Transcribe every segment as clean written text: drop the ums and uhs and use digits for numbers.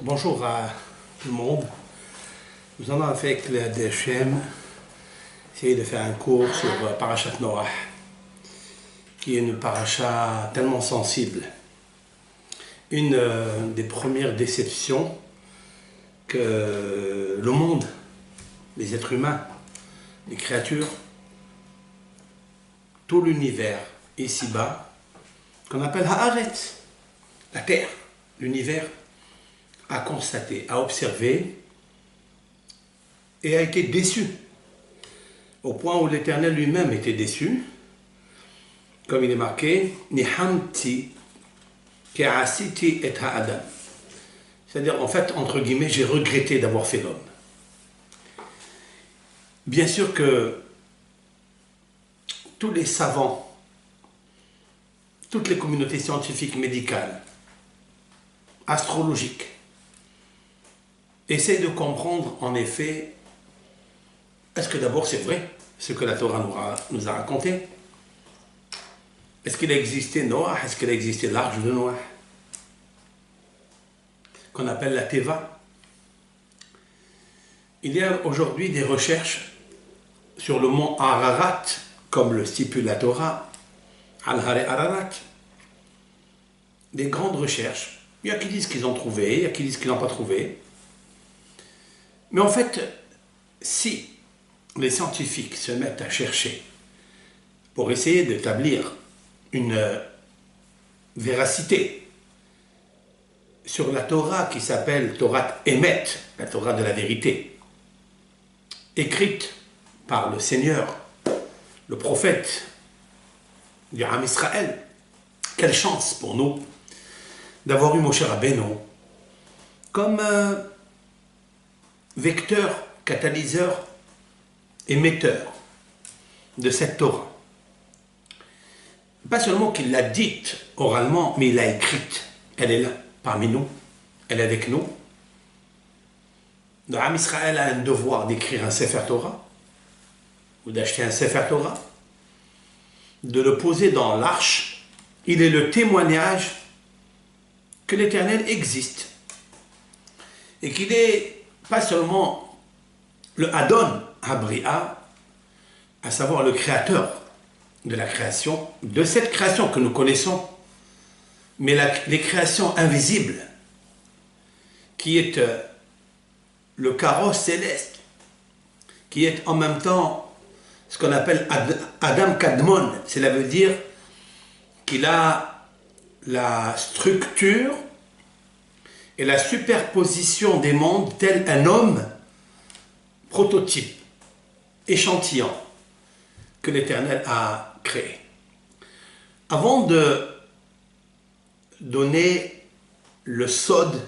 Bonjour à tout le monde. Nous allons avec la DHM essayer de faire un cours sur Parashat Noach, qui est une paracha tellement sensible. Une des premières déceptions que le monde, les êtres humains, les créatures, tout l'univers ici-bas, qu'on appelle Haaretz, la terre, l'univers, a constaté, a observé et a été déçu, au point où l'Éternel lui-même était déçu, comme il est marqué, Nihamti ke'asiti et ha'adam. C'est-à-dire, en fait, entre guillemets, j'ai regretté d'avoir fait l'homme. Bien sûr que tous les savants, toutes les communautés scientifiques, médicales, astrologiques, essayent de comprendre, en effet, est-ce que d'abord c'est vrai, ce que la Torah nous a raconté? Est-ce qu'il a existé Noah? Est-ce qu'il a existé l'arche de Noah? Qu'on appelle la Teva. Il y a aujourd'hui des recherches sur le mont Ararat, comme le stipule la Torah, Al-Hare Ararat. Des grandes recherches. Il y a qui disent qu'ils ont trouvé, il y a qui disent qu'ils n'ont pas trouvé. Mais en fait, si les scientifiques se mettent à chercher pour essayer d'établir une véracité sur la Torah qui s'appelle Torah Emet, la Torah de la vérité, écrite par le Seigneur, le prophète du Am Israël, quelle chance pour nous d'avoir eu Moshe Rabbeinu comme vecteur, catalyseur, émetteur de cette Torah. Pas seulement qu'il l'a dite oralement, mais il l'a écrite. Elle est là, parmi nous, elle est avec nous. Le Am Israël a un devoir d'écrire un Sefer Torah, ou d'acheter un Sefer Torah, de le poser dans l'arche. Il est le témoignage que l'Éternel existe, et qu'il est pas seulement le Adon Habria, à savoir le créateur de la création, de cette création que nous connaissons, mais les créations invisibles, qui est le carrosse céleste, qui est en même temps ce qu'on appelle Adam Kadmon, cela veut dire qu'il a la structure et la superposition des mondes tel un homme prototype, échantillon que l'Éternel a créé. Avant de donner le sod,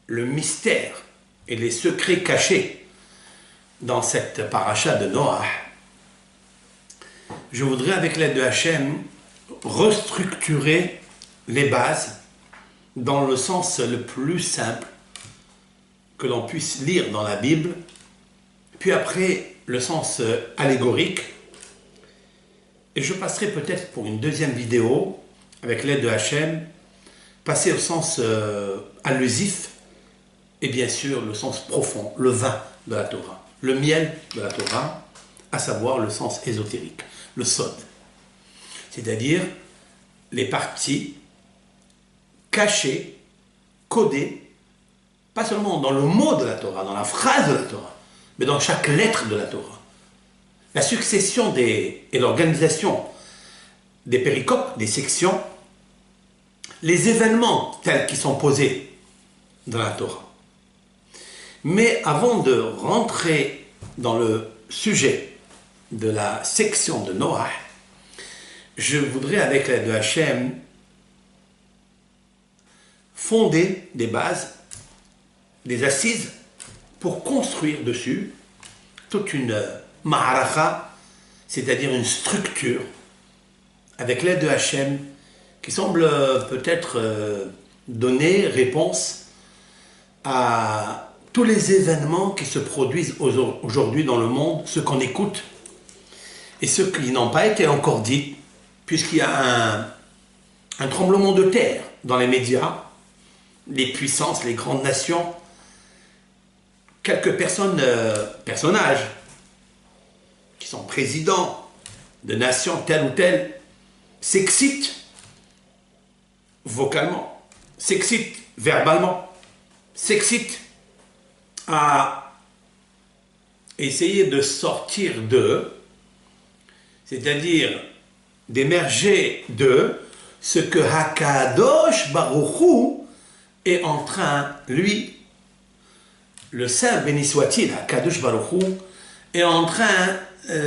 le mystère et les secrets cachés dans cette paracha de Noach, je voudrais avec l'aide de Hachem restructurer les bases dans le sens le plus simple que l'on puisse lire dans la Bible, puis après le sens allégorique, et je passerai peut-être pour une deuxième vidéo, avec l'aide de Hachem, passer au sens allusif, et bien sûr le sens profond, le vin de la Torah, le miel de la Torah, à savoir le sens ésotérique, le sod, c'est-à-dire les parties cachées, codées, pas seulement dans le mot de la Torah, dans la phrase de la Torah, mais dans chaque lettre de la Torah. La succession et l'organisation des péricopes, des sections, les événements tels qu'ils sont posés dans la Torah. Mais avant de rentrer dans le sujet de la section de Noach, je voudrais, avec l'aide de Hachem, fonder des bases, des assises, pour construire dessus toute une ma'aracha, c'est-à-dire une structure, avec l'aide de Hachem, qui semble peut-être donner réponse à tous les événements qui se produisent aujourd'hui dans le monde, ceux qu'on écoute, et ceux qui n'ont pas été encore dits, puisqu'il y a un tremblement de terre dans les médias, les puissances, les grandes nations, quelques personnages qui sont présidents de nations telles ou telles, s'excitent vocalement, s'excitent verbalement, s'excitent à essayer de sortir d'eux, c'est-à-dire d'émerger d'eux ce que Hakadosh Baruch Hu est en train, lui, le Saint béni soit-il, Hakadosh Baruch Hu, est en train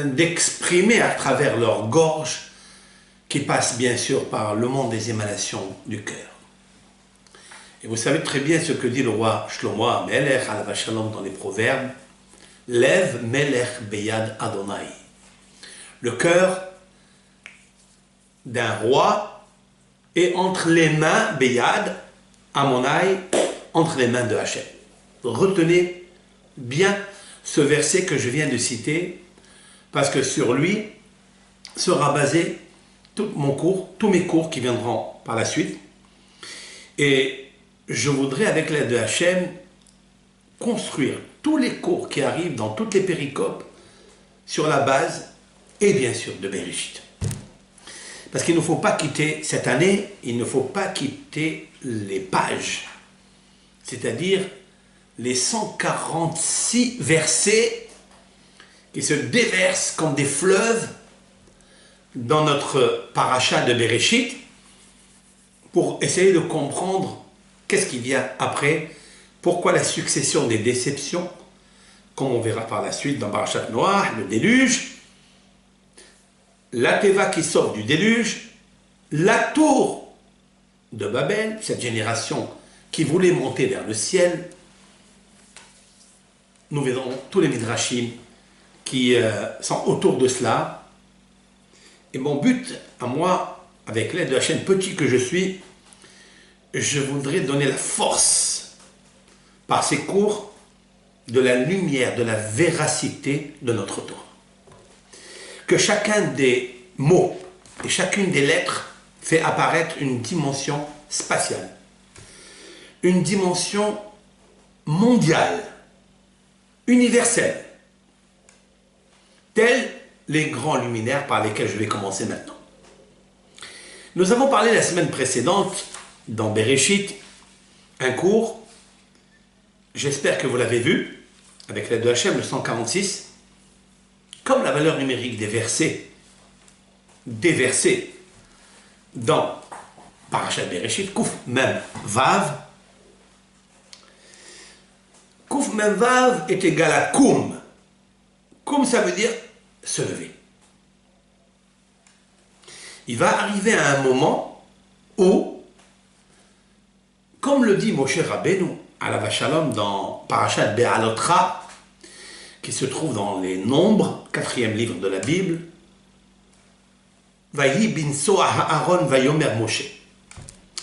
d'exprimer à travers leur gorge, qui passe bien sûr par le monde des émanations du cœur. Et vous savez très bien ce que dit le roi Shlomo Amelech alav shalom dans les Proverbes, Lev Melech Beyad Adonai. Le cœur d'un roi est entre les mains, Beyad, Amonai, entre les mains de Hachem. Retenez bien ce verset que je viens de citer, parce que sur lui sera basé tout mon cours, tous mes cours qui viendront par la suite. Et je voudrais, avec l'aide de Hachem, construire tous les cours qui arrivent dans toutes les péricopes sur la base, et bien sûr, de Bereshit. Parce qu'il ne faut pas quitter, cette année, il ne faut pas quitter les pages, c'est-à-dire les 146 versets qui se déversent comme des fleuves dans notre paracha de Bereshit pour essayer de comprendre qu'est-ce qui vient après, pourquoi la succession des déceptions, comme on verra par la suite dans Parashat Noah, le déluge, la Teva qui sort du déluge, la tour de Babel, cette génération qui voulait monter vers le ciel. Nous verrons tous les midrashim qui sont autour de cela. Et mon but, à moi, avec l'aide de la chaîne petit que je suis, je voudrais donner la force, par ces cours, de la lumière, de la véracité de notre Torah. Que chacun des mots et chacune des lettres fait apparaître une dimension spatiale, une dimension mondiale, universelle, tels les grands luminaires par lesquels je vais commencer maintenant. Nous avons parlé la semaine précédente, dans Bereshit, un cours, j'espère que vous l'avez vu, avec l'aide de Hachem, le 146, comme la valeur numérique des versets déversés dans Parashat Bereshit, Kouf Mem Vav. Kouf Mem Vav est égal à Koum. Koum, ça veut dire se lever. Il va arriver à un moment où, comme le dit Moshe Rabbeinu, alav shalom, dans Parashat Be'alotra, qui se trouve dans les Nombres, 4e livre de la Bible, Vayi binso Aaron vayomer Moshe.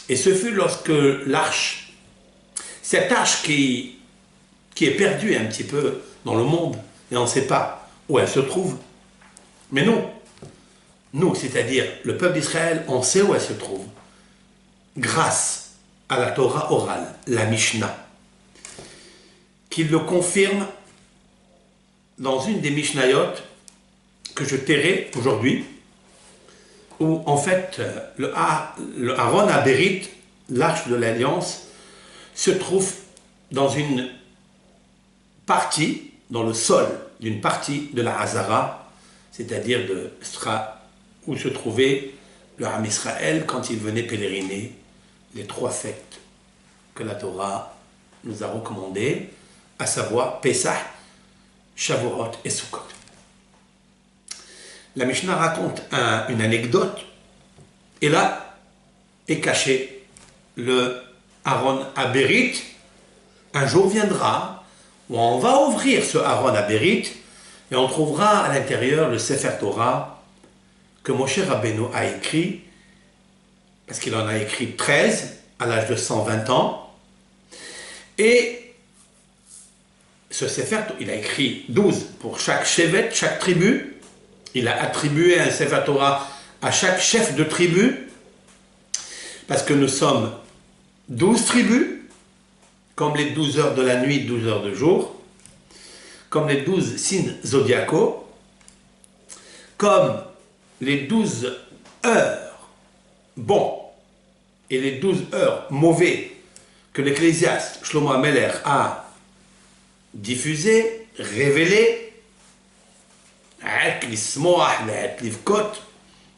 Et ce fut lorsque l'arche, cette arche qui est perdue un petit peu dans le monde, et on ne sait pas où elle se trouve, mais nous, c'est-à-dire le peuple d'Israël, on sait où elle se trouve, grâce à la Torah orale, la Mishnah, qui le confirme dans une des Mishnayot que je tairai aujourd'hui, où en fait le Aaron Abérit, l'arche de l'Alliance, se trouve dans une partie, dans le sol d'une partie de la Hazara, c'est-à-dire où se trouvait le Ham Israël quand il venait pèleriner les 3 fêtes que la Torah nous a recommandées, à savoir Pesach, Shavuot et Sukkot. La Mishnah raconte une anecdote, et là est caché le Aaron Abérit. Un jour viendra où on va ouvrir ce Aaron Abérit et on trouvera à l'intérieur le Sefer Torah que Moshe Rabbeinu a écrit, parce qu'il en a écrit 13 à l'âge de 120 ans, et ce Sefer, il a écrit 12 pour chaque chevet, chaque tribu. Il a attribué un Sefer Torah à chaque chef de tribu, parce que nous sommes 12 tribus, comme les 12 heures de la nuit, 12 heures de jour, comme les 12 signes zodiacaux, comme les 12 heures bons et les 12 heures mauvais que l'Ecclésiaste Shlomo Ameler a diffusé, révélé.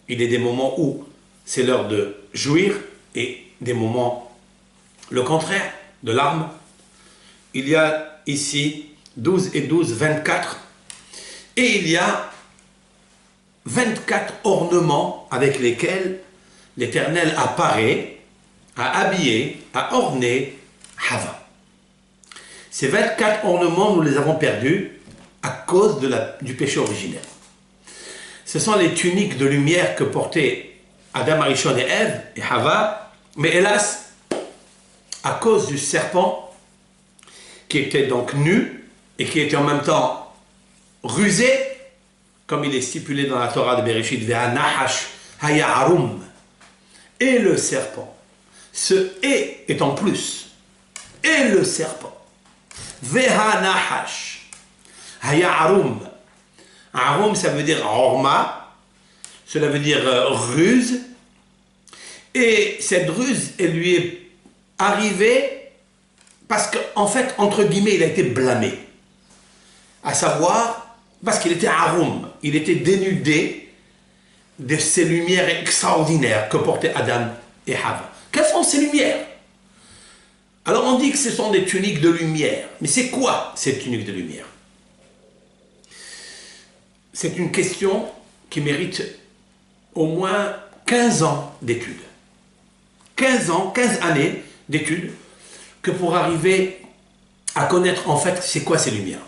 Il y a des moments où c'est l'heure de jouir et des moments le contraire, de larmes. Il y a ici 12 et 12, 24. Et il y a 24 ornements avec lesquels l'Éternel apparaît, a habillé, a orné Hava. Ces 24 ornements, nous les avons perdus à cause du péché originel. Ce sont les tuniques de lumière que portaient Adam Arishon et Ève et Hava, mais hélas, à cause du serpent qui était donc nu et qui était en même temps rusé, comme il est stipulé dans la Torah de Bereshit, Veha Nahash Haya'arum, et le serpent, ce et est en plus, et le serpent, Veha Nahash Haya'arum. Arum, ça veut dire orma, cela veut dire ruse, et cette ruse, elle lui est arrivée parce qu'en fait, entre guillemets, il a été blâmé. À savoir, parce qu'il était arum, il était dénudé de ces lumières extraordinaires que portaient Adam et Hava. Quelles sont ces lumières? Alors on dit que ce sont des tuniques de lumière. Mais c'est quoi ces tuniques de lumière? C'est une question qui mérite au moins 15 ans d'études. 15 ans, 15 années d'études que pour arriver à connaître en fait c'est quoi ces lumières.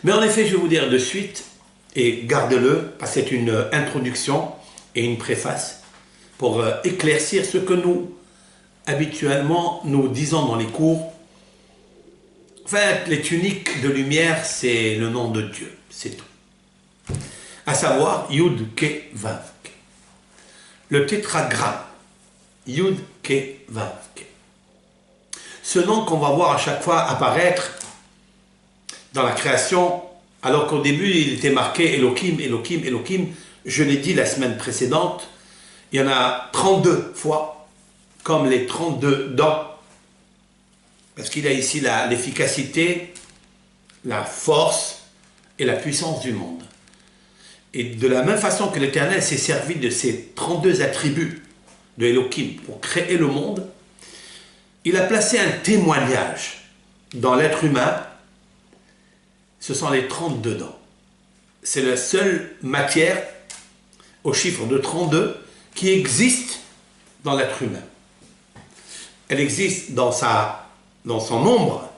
Mais en effet, je vais vous dire de suite, et gardez-le, parce que c'est une introduction et une préface pour éclaircir ce que nous, habituellement, nous disons dans les cours. En fait, les tuniques de lumière, c'est le nom de Dieu, c'est tout. À savoir Yud Ke Vav Ke. Le tétragramme Yud Ke Vav Ke. Ce nom qu'on va voir à chaque fois apparaître dans la création, alors qu'au début il était marqué Elohim, Elohim, Elohim. Je l'ai dit la semaine précédente, il y en a 32 fois, comme les 32 dents, parce qu'il a ici l'efficacité, la force et la puissance du monde. Et de la même façon que l'Éternel s'est servi de ces 32 attributs de Elohim pour créer le monde, il a placé un témoignage dans l'être humain. Ce sont les 32 dents. C'est la seule matière au chiffre de 32 qui existe dans l'être humain. Elle existe dans son nombre,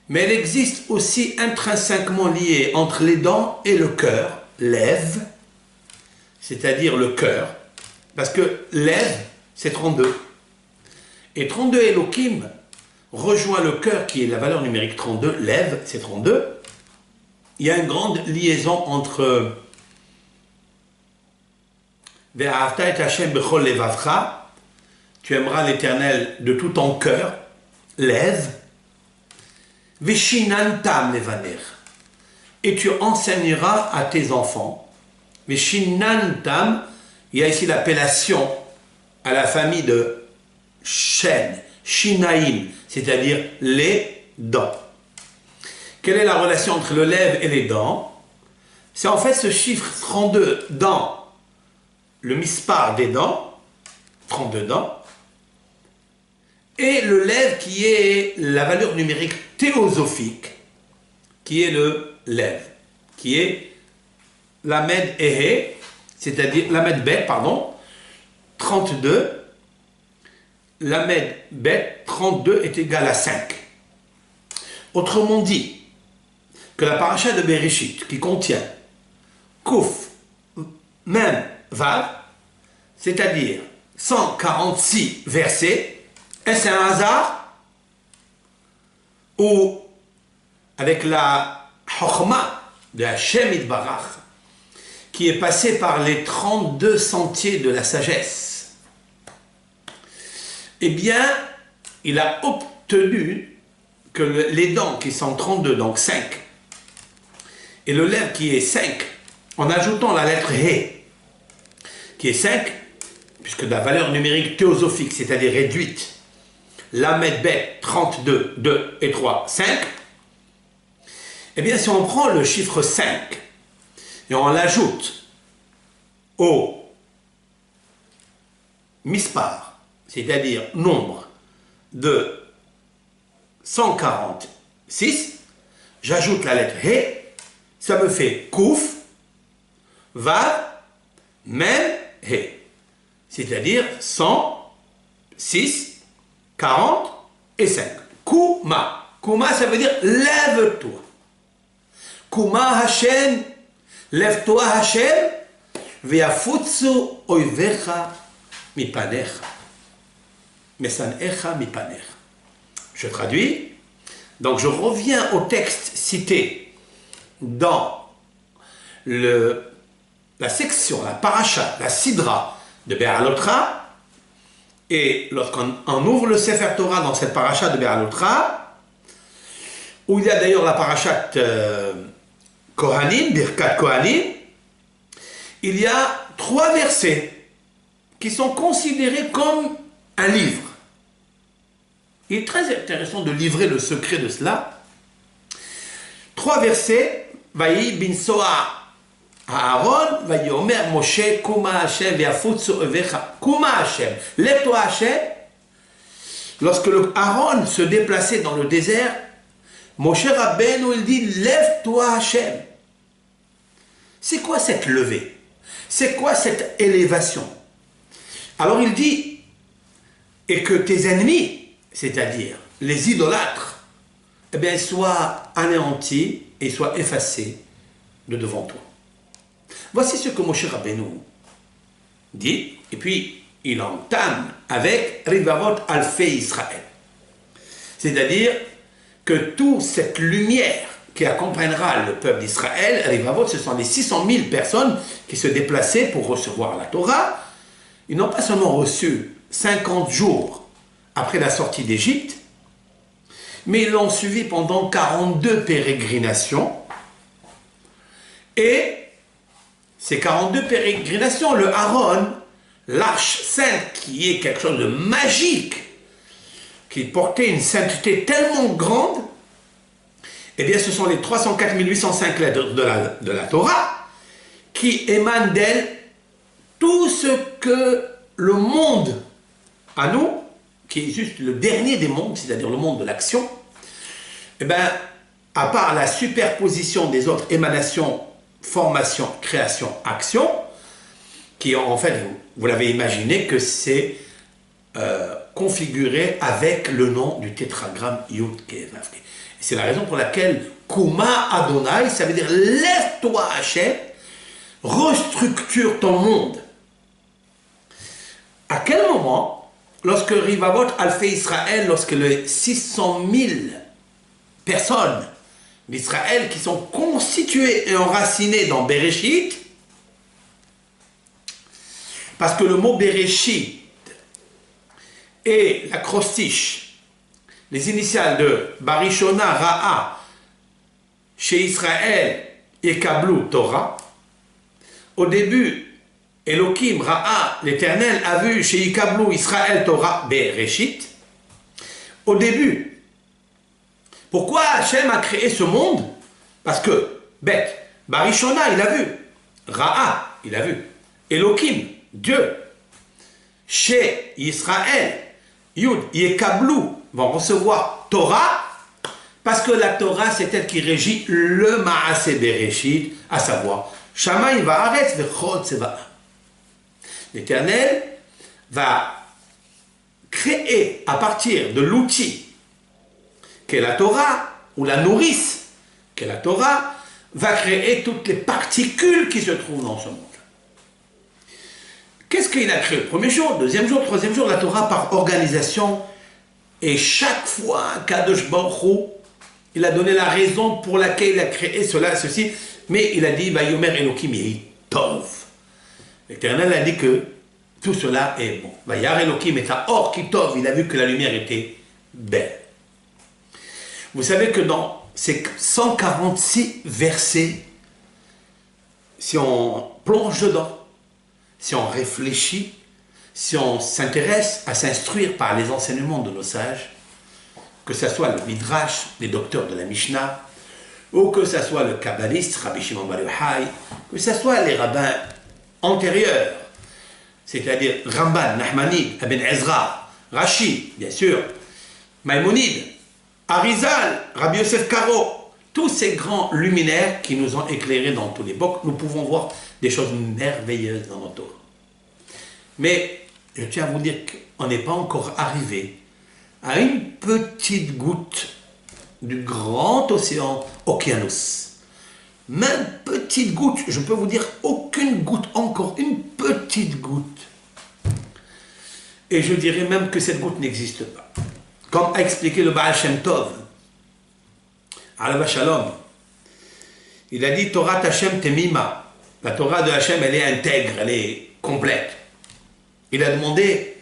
mais elle existe aussi intrinsèquement liée entre les dents et le cœur, l'Ève, c'est-à-dire le cœur, parce que l'Ève, c'est 32. Et 32 Elohim rejoint le cœur qui est la valeur numérique 32, l'Ève, c'est 32. Il y a une grande liaison entre Ve'ahavta et Hashem bechol levavcha, tu aimeras l'Éternel de tout ton cœur, l'Ève, Veshinantam levaner, et tu enseigneras à tes enfants. Veshinantam, il y a ici l'appellation à la famille de Shen, Shinaim, c'est-à-dire les dents. Quelle est la relation entre le lèvre et les dents? C'est en fait ce chiffre 32 dans le mispar des dents, 32 dents, et le lèvre qui est la valeur numérique théosophique, qui est le lèvre, qui est Lamed Ehe, c'est-à-dire Lamed Bet, pardon, 32. Lamed Bet 32 est égal à 5. Autrement dit, que la paracha de Bereshit, qui contient Kouf, Mem, Vav, c'est-à-dire 146 versets, est-ce un hasard? Ou avec la Chokhma de Hashem Yitbarach, qui est passée par les 32 sentiers de la sagesse, eh bien, il a tenu que les dents qui sont 32, donc 5, et le lèvre qui est 5, en ajoutant la lettre He, qui est 5, puisque la valeur numérique théosophique, c'est-à-dire réduite, Lamed Bet 32, 2 et 3, 5, eh bien si on prend le chiffre 5 et on l'ajoute au mispar, c'est-à-dire nombre de 146, j'ajoute la lettre He, ça me fait Kouf, Vav, Mem, He, c'est-à-dire 100, 6, 40 et 5. Kouma. Kouma, ça veut dire lève-toi. Kouma Hashem, lève-toi Hashem, ve'afutsu oivecha mipanecha, mesanecha mipanecha. Je traduis. Donc je reviens au texte cité dans la section, la paracha, la sidra de Béalotra. Et lorsqu'on ouvre le Sefer Torah dans cette paracha de Béalotra, où il y a d'ailleurs la parachat Kohanim, Birkat Kohanim, il y a 3 versets qui sont considérés comme un livre. Il est très intéressant de livrer le secret de cela. 3 versets, Vayi bin Soa Aaron, Vayi Omer Moshe, Kuma Hashem, Ve'afutsu Ovecha, Kuma Hashem, lève-toi Hashem. Lorsque Aaron se déplaçait dans le désert, Moshe Rabbeinu, il dit, lève-toi Hashem. C'est quoi cette levée? C'est quoi cette élévation? Alors il dit, et que tes ennemis, c'est-à-dire les idolâtres, eh bien, soient anéantis et soient effacés de devant toi. Voici ce que Moshe Rabbeinu dit, et puis il entame avec Rivavot Alfei Israël. C'est-à-dire que toute cette lumière qui accompagnera le peuple d'Israël, Rivavot, ce sont les 600 000 personnes qui se déplaçaient pour recevoir la Torah. Ils n'ont pas seulement reçu 50 jours après la sortie d'Égypte, mais ils l'ont suivi pendant 42 pérégrinations. Et ces 42 pérégrinations, le Aaron, l'arche sainte, qui est quelque chose de magique, qui portait une sainteté tellement grande, eh bien ce sont les 304 805 lettres de la Torah qui émanent d'elle tout ce que le monde, à nous, qui est juste le dernier des mondes, c'est-à-dire le monde de l'action, eh bien, à part la superposition des autres émanations, formation, création, action, qui en fait, vous l'avez imaginé, que c'est configuré avec le nom du tétragramme Yud Kei Vav Kei. C'est la raison pour laquelle Kuma Adonai, ça veut dire lève-toi Hachem, restructure ton monde. À quel moment, lorsque Rivavot Alfei Israël, lorsque les 600 000 personnes d'Israël qui sont constituées et enracinées dans Bereshit, parce que le mot Bereshit et l'acrostiche, les initiales de Barishona Ra'a, chez Israël, Yekablu Torah, au début, Elohim Ra'a, l'Éternel, a vu chez Yekablu Israël Torah Bereshit. Au début, pourquoi Hachem a créé ce monde? Parce que, bête, Barishona, il a vu. Ra'a, il a vu. Elohim, Dieu. Chez Israël, Yud, Yekablu, vont recevoir Torah, parce que la Torah, c'est elle qui régit le Maaseh Bereshit, à savoir, Shamayim va'aretz v'chol tzeva. L'Éternel va créer à partir de l'outil qu'est la Torah, ou la nourrice qu'est la Torah, va créer toutes les particules qui se trouvent dans ce monde. Qu'est-ce qu'il a créé? Le premier jour, deuxième jour, troisième jour, la Torah par organisation. Et chaque fois, Kadosh Baruch Hu, il a donné la raison pour laquelle il a créé cela, ceci. Mais il a dit, Vayomer Elohim Yehi Tov. L'Éternel a dit que tout cela est bon. Vayar Elohim et Or Ki Tov, il a vu que la lumière était belle. Vous savez que dans ces 146 versets, si on plonge dedans, si on réfléchit, si on s'intéresse à s'instruire par les enseignements de nos sages, que ce soit le Midrash, les docteurs de la Mishnah, ou que ce soit le kabbaliste, Rabbi Shimon Bar Yochai, que ce soit les rabbins antérieurs, c'est-à-dire Ramban, Nahmani, Ibn Ezra, Rashi, bien sûr, Maïmonide, Arizal, Rabbi Yosef Karo, tous ces grands luminaires qui nous ont éclairés dans toute l'époque, nous pouvons voir des choses merveilleuses dans notre Torah. Mais je tiens à vous dire qu'on n'est pas encore arrivé à une petite goutte du grand océan Okeanos. Même petite goutte, je peux vous dire aucune goutte, encore une petite goutte. Et je dirais même que cette goutte n'existe pas. Comme a expliqué le Baal Shem Tov, Alav Shalom, il a dit Torah Hashem Temima. La Torah de Hashem, elle est intègre, elle est complète. Il a demandé,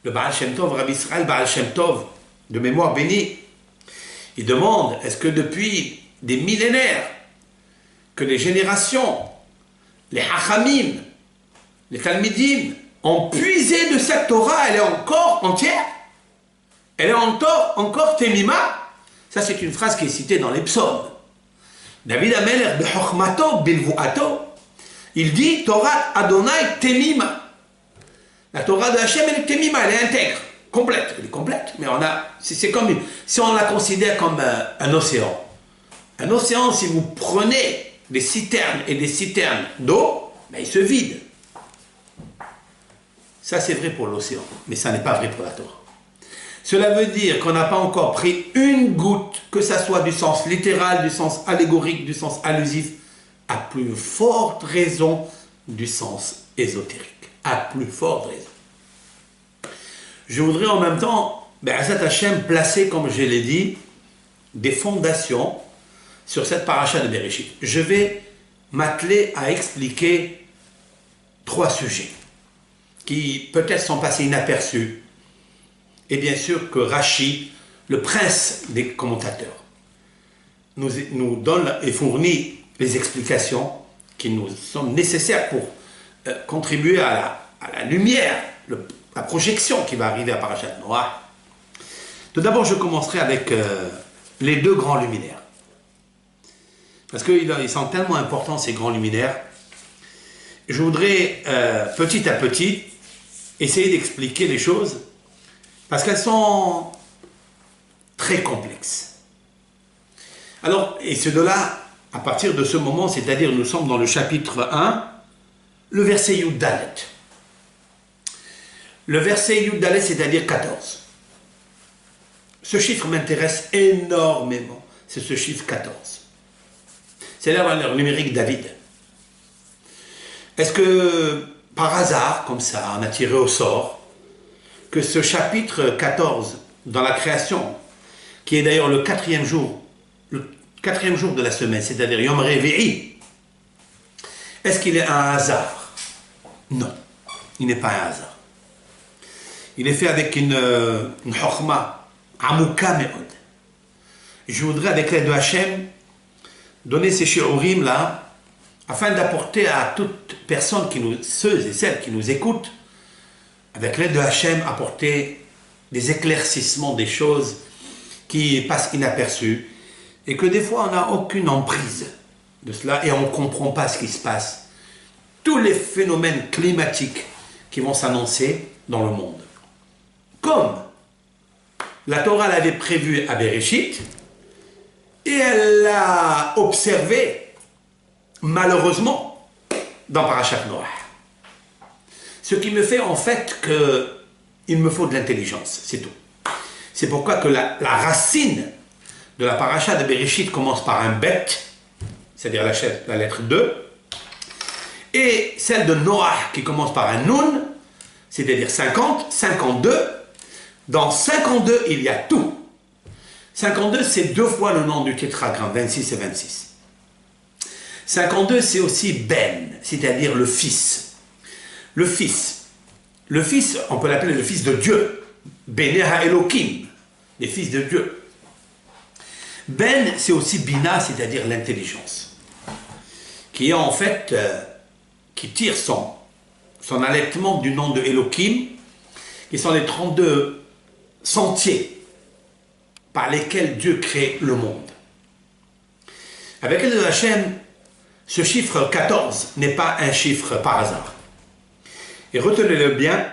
le Baal Shem Tov, Rabbi Israël Baal Shem Tov, de mémoire bénie, il demande, est-ce que depuis des millénaires, que les générations, les Hachamim, les Talmidim, ont puisé de cette Torah, elle est encore entière? Elle est encore Temima? Ça, c'est une phrase qui est citée dans les psaumes. David Amelech, Bechochmato, Bilvuato, il dit Torah Adonai Temima. La Torah de Hachem, elle est Temima, elle est intègre, complète. Elle est complète, mais c'est comme si on la considère comme un océan. Un océan, si vous prenez des citernes et des citernes d'eau, ben, il se vide. Ça, c'est vrai pour l'océan, mais ça n'est pas vrai pour la Torah. Cela veut dire qu'on n'a pas encore pris une goutte, que ça soit du sens littéral, du sens allégorique, du sens allusif, à plus forte raison du sens ésotérique. À plus forte raison. Je voudrais en même temps, Be'ezrat Hashem, placer, comme je l'ai dit, des fondations sur cette paracha de Bereshit. Je vais m'atteler à expliquer 3 sujets qui peut-être sont passés inaperçus. Et bien sûr que Rashi, le prince des commentateurs, nous donne et fournit les explications qui nous sont nécessaires pour contribuer à la lumière, la projection qui va arriver à Parashat Noach. Tout d'abord, je commencerai avec les 2 grands luminaires. Parce qu'ils sont tellement importants, ces grands luminaires. Je voudrais, petit à petit, essayer d'expliquer les choses, parce qu'elles sont très complexes. Alors, et c'est de là, à partir de ce moment, c'est-à-dire nous sommes dans le chapitre 1, le verset Yud Dalet. Le verset Yud Dalet, c'est-à-dire 14. Ce chiffre m'intéresse énormément, c'est ce chiffre 14. C'est la valeur numérique David. Est-ce que, par hasard, comme ça, on a tiré au sort, que ce chapitre 14, dans la création, qui est d'ailleurs le 4e jour de la semaine, c'est-à-dire Yom Revi'i, est-ce qu'il est un hasard? Non, il n'est pas un hasard. Il est fait avec une chokhma, amuka me'od. Je voudrais, avec l'aide de Hachem, donner ces shiurim là, afin d'apporter à toute personne, ceux et celles qui nous écoutent, avec l'aide de Hachem, apporter des éclaircissements des choses qui passent inaperçues et que des fois on n'a aucune emprise de cela et on ne comprend pas ce qui se passe. Tous les phénomènes climatiques qui vont s'annoncer dans le monde. Comme la Torah l'avait prévu à Bereshit et elle l'a observé malheureusement dans Parashat Noach. Ce qui me fait en fait qu'il me faut de l'intelligence, c'est tout. C'est pourquoi que la racine de la paracha de Bereshit commence par un bet, c'est-à-dire la lettre 2, et celle de Noach qui commence par un nun, c'est-à-dire 50, 52. Dans 52, il y a tout. 52, c'est 2 fois le nom du tétragramme, 26 et 26. 52, c'est aussi Ben, c'est-à-dire le fils. Le fils, on peut l'appeler le fils de Dieu. Bene ha-Elohim, les fils de Dieu. Ben, c'est aussi Bina, c'est-à-dire l'intelligence, qui est en fait, qui tire son allaitement du nom de Elohim, qui sont les 32 sentiers par lesquels Dieu crée le monde. Avec l'aide de Hachem, ce chiffre 14 n'est pas un chiffre par hasard. Et retenez-le bien,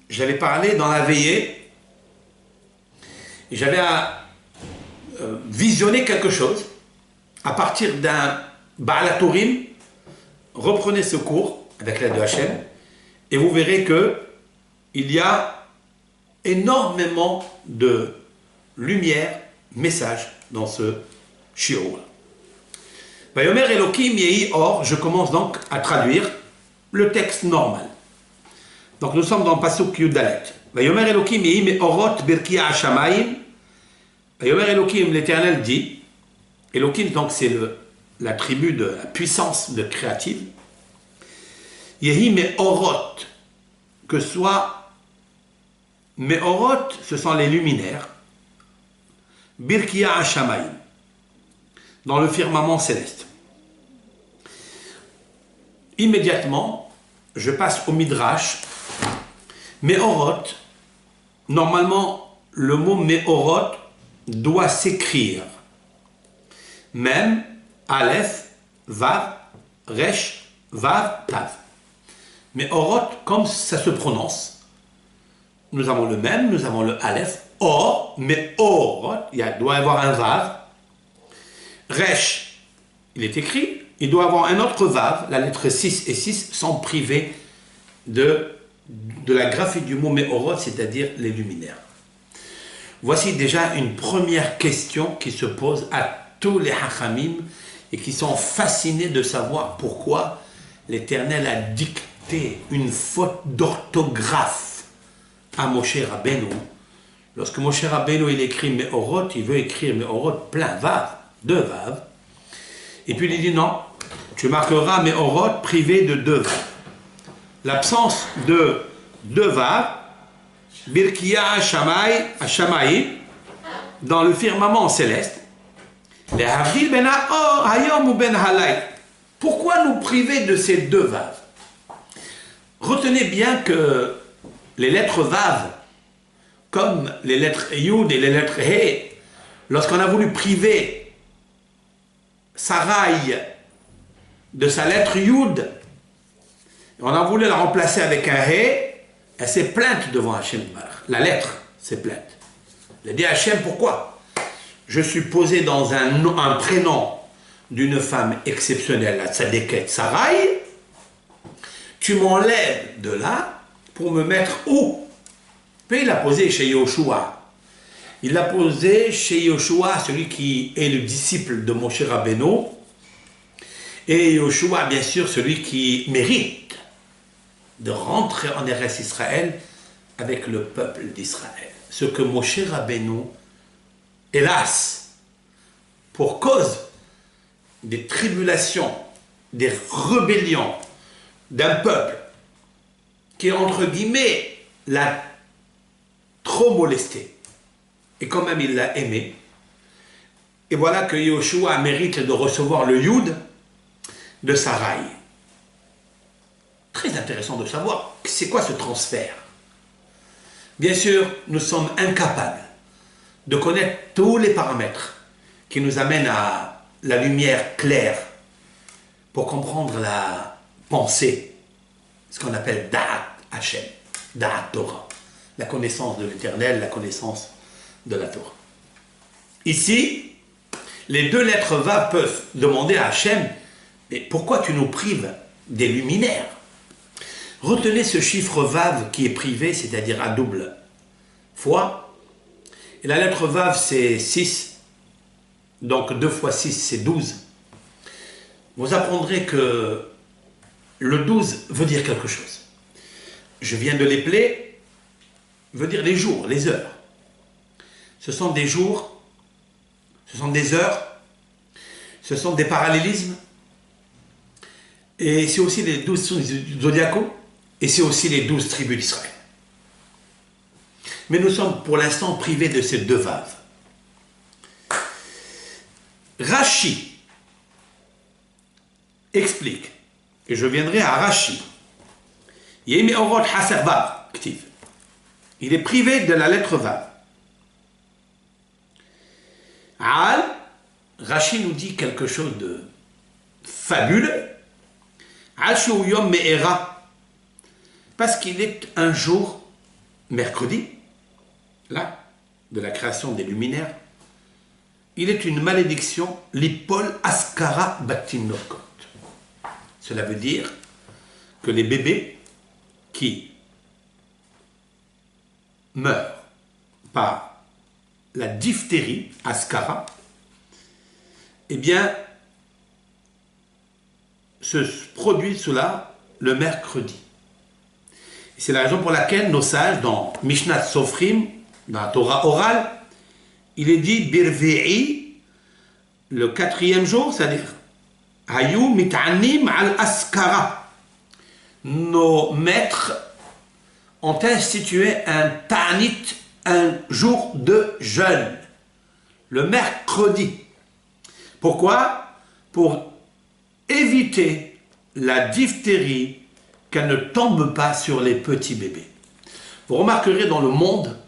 j'avais parlé dans la veillée, et j'avais visionné quelque chose à partir d'un Baal HaTurim. Reprenez ce cours avec l'aide de Hachem, et vous verrez que il y a énormément de lumière, message dans ce shiur. Vayomer Elohim yehi or, je commence donc à traduire le texte normal. Donc nous sommes dans le pasuk Yudalet. Vayomer Elohim yehi me'orot birkia hashamayim. Vayomer Elohim, l'Éternel dit, Elohim donc c'est la tribu de la puissance de créative. Yehi me'orot, que soit me'orot, ce sont les luminaires. Birkia hashamayim, dans le firmament céleste. Immédiatement, je passe au Midrash. Me'orot, normalement, le mot Me'orot doit s'écrire même Aleph, Vav, Resh, Vav, Tav. Me'orot, comme ça se prononce, nous avons le même, nous avons le Aleph, Or, Me'orot, il doit y avoir un Vav. Resh, il est écrit, il doit avoir un autre Vav, la lettre 6 et 6 sont privés de la graphie du mot Me'orot, c'est-à-dire les luminaires. Voici déjà une première question qui se pose à tous les Hachamim et qui sont fascinés de savoir pourquoi l'Éternel a dicté une faute d'orthographe à Moshe Rabbeinu. Lorsque Moshe Rabbeinu il écrit Me'orot, il veut écrire Me'orot plein Vav, deux Vav. Et puis il dit non, tu marqueras Me'orot privé de deux Vav. L'absence de deux Vav, Birkia Hashamay, dans le firmament céleste, les Havdil ben Haor, Hayom ou ben Halay. Pourquoi nous priver de ces deux Vav? Retenez bien que les lettres Vav, comme les lettres Yud et les lettres He, lorsqu'on a voulu priver Sarai de sa lettre Yud, on a voulu la remplacer avec un He, elle s'est plainte devant Hachem. La lettre s'est plainte. Elle a dit à Hachem, pourquoi? Je suis posé dans un prénom d'une femme exceptionnelle, la Tzadéket Sarai, tu m'enlèves de là pour me mettre où? Puis il l'a posé chez Yoshua. Il l'a posé chez Yoshua, celui qui est le disciple de Moshe Rabbeinu, et Yoshua, bien sûr, celui qui mérite de rentrer en Eretz Israël avec le peuple d'Israël. Ce que Moshe Rabbeinu, hélas, pour cause des tribulations, des rébellions d'un peuple qui, entre guillemets, l'a trop molesté, et quand même il l'a aimé, et voilà que Yoshua mérite de recevoir le Yud de Sarai. Très intéressant de savoir, c'est quoi ce transfert? Bien sûr, nous sommes incapables de connaître tous les paramètres qui nous amènent à la lumière claire pour comprendre la pensée, ce qu'on appelle Da'at Hashem, Da'at Torah, la connaissance de l'Éternel, la connaissance de la Torah. Ici, les deux lettres Vav peuvent demander à Hashem, mais pourquoi tu nous prives des luminaires? Retenez ce chiffre Vav qui est privé, c'est-à-dire à double fois. Et la lettre Vav, c'est 6. Donc 2 fois 6, c'est 12. Vous apprendrez que le 12 veut dire quelque chose. Je viens de l'épeler, veut dire les jours, les heures. Ce sont des jours, ce sont des heures, ce sont des parallélismes. Et c'est aussi les 12 zodiacaux. Et c'est aussi les 12 tribus d'Israël. Mais nous sommes pour l'instant privés de ces deux Vav. Rashi explique, et je viendrai à Rashi. Il est privé de la lettre Vav. Al, Rashi nous dit quelque chose de fabuleux. Al Yom Me'era, parce qu'il est un jour, mercredi, là, de la création des luminaires, il est une malédiction, l'Ipol Askara Batinokot. Cela veut dire que les bébés qui meurent par la diphtérie, Askara, eh bien, se produit cela le mercredi. C'est la raison pour laquelle nos sages, dans Mishnat Sofrim, dans la Torah orale, il est dit Birvi'i, le 4e jour, c'est-à-dire Hayu mit'anim al-askara. Nos maîtres ont institué un ta'anit, un jour de jeûne, le mercredi. Pourquoi? Pour éviter la diphtérie, qu'elle ne tombe pas sur les petits bébés. Vous remarquerez dans le monde,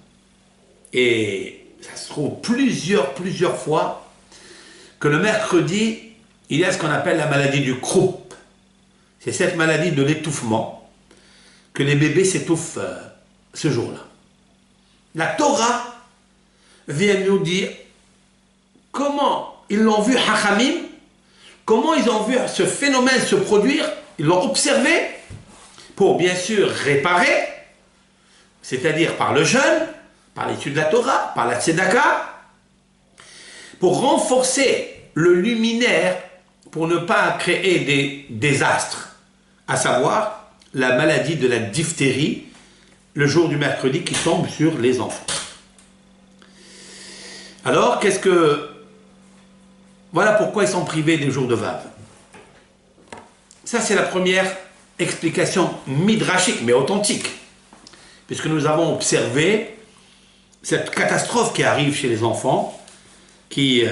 et ça se trouve plusieurs fois, que le mercredi, il y a ce qu'on appelle la maladie du croup. C'est cette maladie de l'étouffement, que les bébés s'étouffent ce jour-là. La Torah vient nous dire comment ils l'ont vu Hachamim, comment ils ont vu ce phénomène se produire, ils l'ont observé pour bien sûr réparer, c'est-à-dire par le jeûne, par l'étude de la Torah, par la tzedaka, pour renforcer le luminaire, pour ne pas créer des désastres, à savoir la maladie de la diphtérie, le jour du mercredi qui tombe sur les enfants. Alors, voilà pourquoi ils sont privés des jours de Vav. Ça, c'est la première explication midrashique, mais authentique, puisque nous avons observé cette catastrophe qui arrive chez les enfants, qui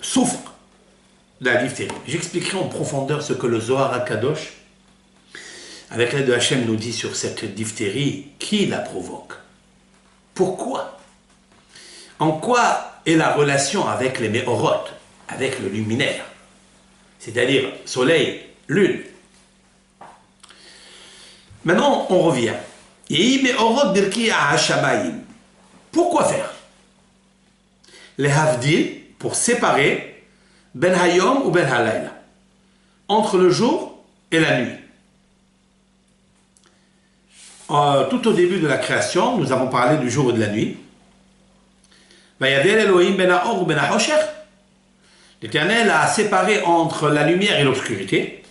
souffrent de la diphtérie. J'expliquerai en profondeur ce que le Zohar HaKadosh, avec l'aide de Hachem, nous dit sur cette diphtérie, qui la provoque, pourquoi, en quoi est la relation avec les méhorot, avec le luminaire, c'est-à-dire soleil, lune. Maintenant, on revient. Pourquoi faire? Les havdil, pour séparer ben hayom ou ben halayla, entre le jour et la nuit. Tout au début de la création, nous avons parlé du jour et de la nuit. L'Éternel a séparé entre la lumière et l'obscurité.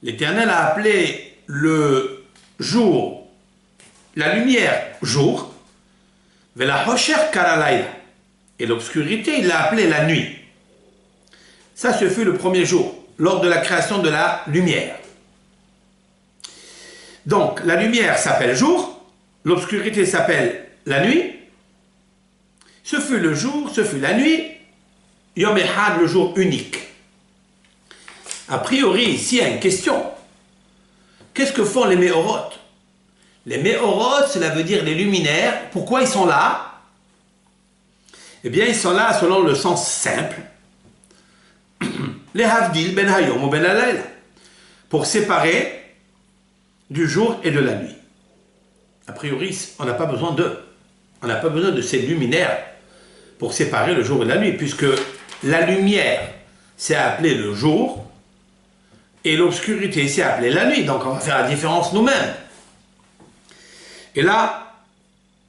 L'Éternel a appelé le jour, la lumière, jour. Et l'obscurité, il l'a appelé la nuit. Ça, ce fut le premier jour, lors de la création de la lumière. Donc, la lumière s'appelle jour, l'obscurité s'appelle la nuit. Ce fut le jour, ce fut la nuit, Yom Echad, le jour unique. A priori, ici, il y a une question. Qu'est-ce que font les méhorot? Les méhorot, cela veut dire les luminaires. Pourquoi ils sont là? Eh bien, ils sont là selon le sens simple. Les havdil ben hayom ou ben halayla, pour séparer du jour et de la nuit. A priori, on n'a pas besoin d'eux. On n'a pas besoin de ces luminaires pour séparer le jour et la nuit, puisque la lumière, c'est appelé le jour, et l'obscurité, c'est appelé la nuit. Donc, on va faire la différence nous-mêmes. Et là,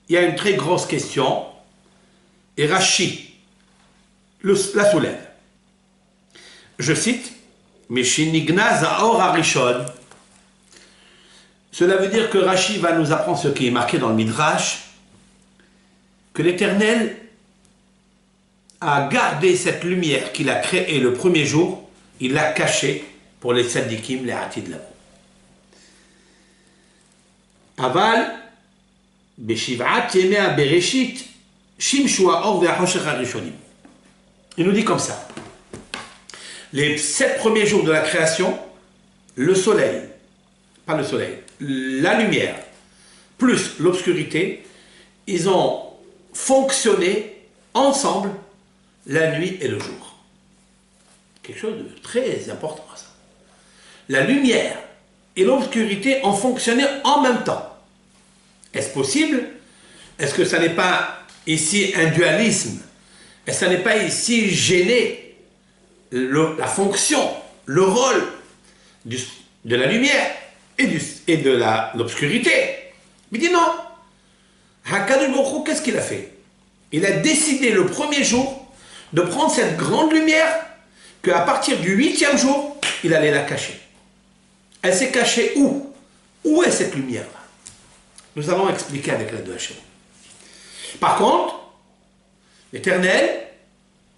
il y a une très grosse question, et Rashi la soulève. Je cite, Mishinigna Zaor Arishon. Cela veut dire que Rashi va nous apprendre ce qui est marqué dans le Midrash, que l'Éternel a gardé cette lumière qu'il a créée le premier jour, il l'a cachée pour les tzadikim, les hatid labo. Aval, Beshiv'at Yemea Bereshit, Shimshua Or ve'Hosher HaRishonim. Il nous dit comme ça. Les 7 premiers jours de la création, le soleil, pas le soleil, la lumière, plus l'obscurité, ils ont fonctionné ensemble la nuit et le jour. Quelque chose de très important, ça. La lumière et l'obscurité ont fonctionné en même temps. Est-ce possible? Est-ce que ça n'est pas ici un dualisme? Est-ce que ça n'est pas ici gêner la fonction, le rôle de la lumière et de l'obscurité? Il dit non. HaKadosh Baruch Hu, qu'est-ce qu'il a fait? Il a décidé le premier jour de prendre cette grande lumière qu'à partir du 8e jour, il allait la cacher. Elle s'est cachée où? Où est cette lumière-là? Nous allons expliquer avec l'aide de Hachem. Par contre, l'Éternel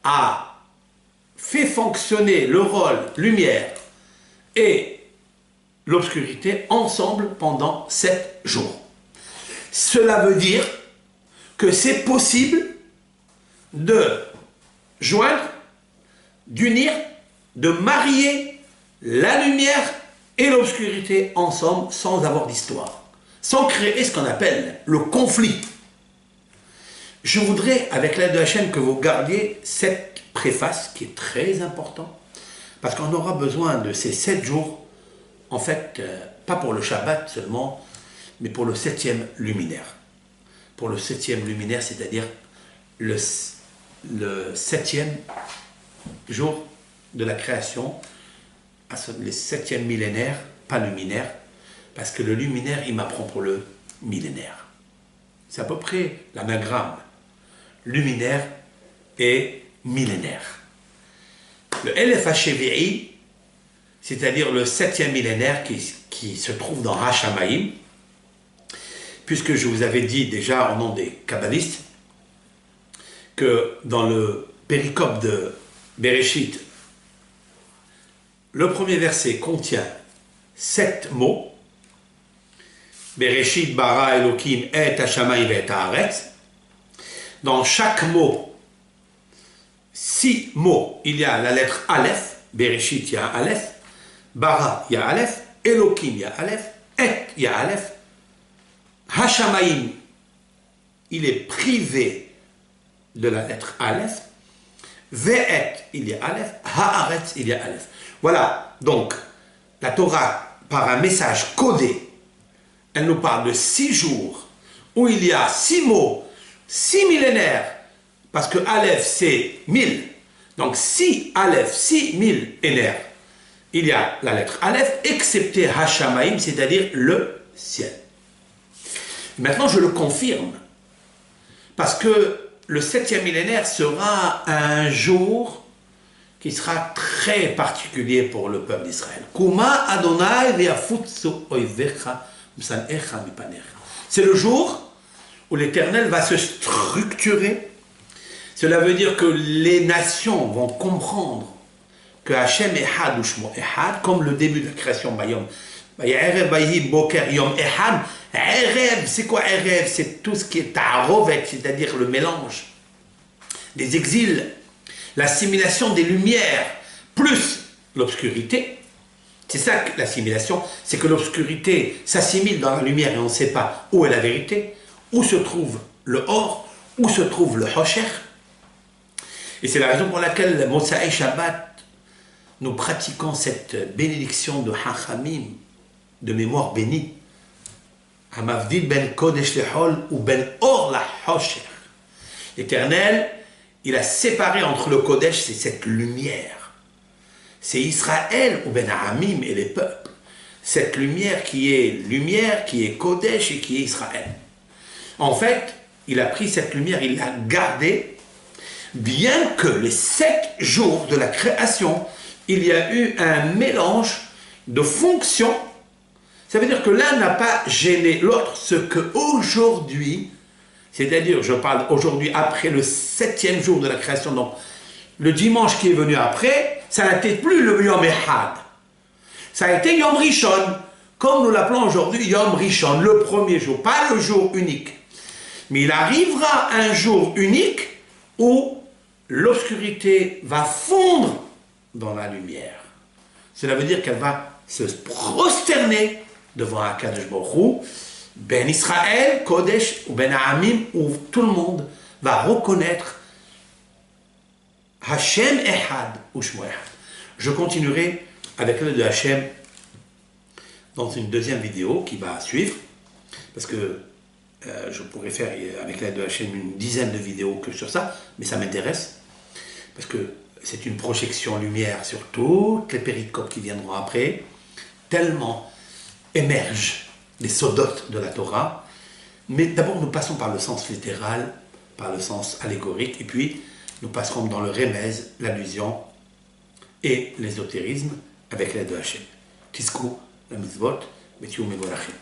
a fait fonctionner le rôle lumière et l'obscurité ensemble pendant 7 jours. Cela veut dire que c'est possible de joindre, d'unir, de marier la lumière et l'obscurité ensemble sans avoir d'histoire, sans créer ce qu'on appelle le conflit. Je voudrais, avec l'aide de Hachem, que vous gardiez cette préface qui est très importante, parce qu'on aura besoin de ces 7 jours, en fait, pas pour le Shabbat seulement, mais pour le 7e luminaire. Pour le 7e luminaire, c'est-à-dire le 7e jour de la création, le 7e millénaire, pas luminaire, parce que le luminaire, il m'apprend pour le millénaire. C'est à peu près l'anagramme. Luminaire et millénaire. Le Elef HaShevi'i, c'est-à-dire le 7e millénaire qui se trouve dans Hashamaïm, puisque je vous avais dit déjà au nom des kabbalistes que dans le péricope de Bereshit, le premier verset contient 7 mots. Bereshit bara Elokim et Hashamayim et Haaretz. Dans chaque mot, 6 mots, il y a la lettre Aleph. Bereshit, il y a un Aleph. Bara, il y a Aleph. Elokim, il y a Aleph. Et, il y a Aleph. Hashamayim, il est privé de la lettre Aleph. Ve'et, il y a Aleph. Haaretz, il y a Aleph. Voilà, donc, la Torah, par un message codé, elle nous parle de 6 jours où il y a 6 mots, 6 millénaires, parce que Aleph c'est 1000, donc 6 Aleph, 6 millénaires, il y a la lettre Aleph, excepté Hashamaim, c'est-à-dire le ciel. Maintenant je le confirme, parce que le 7e millénaire sera un jour qui sera très particulier pour le peuple d'Israël. Kuma Adonai ve'afutzu oivecha msanecha mipanecha. C'est le jour où l'Éternel va se structurer. Cela veut dire que les nations vont comprendre que Hachem Ehad ou Shmo Ehad, comme le début de la création Bayom. Ehad. Erev, c'est quoi Erev? C'est tout ce qui est Ta'arovet, c'est-à-dire le mélange des exils, l'assimilation des lumières, plus l'obscurité. C'est ça que l'assimilation, c'est que l'obscurité s'assimile dans la lumière et on ne sait pas où est la vérité, où se trouve le Or, où se trouve le Hosher. Et c'est la raison pour laquelle, Mosaï Shabbat, nous pratiquons cette bénédiction de Hachamim, de mémoire bénie. Hamavdil ben Kodesh lehol ou ben Or la Hosher. L'Éternel, il a séparé entre le Kodesh, c'est cette lumière. C'est Israël ou ben Amim et les peuples. Cette lumière, qui est Kodesh et qui est Israël. En fait, il a pris cette lumière, il l'a gardée, bien que les 7 jours de la création, il y a eu un mélange de fonctions. Ça veut dire que l'un n'a pas gêné l'autre, ce que aujourd'hui, c'est-à-dire, je parle aujourd'hui après le 7e jour de la création, donc le dimanche qui est venu après, ça n'a été plus le Yom Ehad. Ça a été Yom Rishon, comme nous l'appelons aujourd'hui Yom Rishon, le premier jour, pas le jour unique. Mais il arrivera un jour unique où l'obscurité va fondre dans la lumière. Cela veut dire qu'elle va se prosterner devant Akadosh Baruch Hu, Ben Israël, Kodesh, ou Ben Amim, où tout le monde va reconnaître Hashem Ehad ou Shmo Ehad. Je continuerai avec l'aide de Hashem dans une deuxième vidéo qui va suivre, parce que je pourrais faire avec l'aide de Hashem une dizaine de vidéos que sur ça, mais ça m'intéresse, parce que c'est une projection lumière sur toutes les péricopes qui viendront après, tellement émergent les sodotes de la Torah. Mais d'abord, nous passons par le sens littéral, par le sens allégorique, et puis nous passerons dans le remez, l'allusion et l'ésotérisme avec l'aide de Hachem. Tiskou, la mitzvot, Bethiou Mevorachim.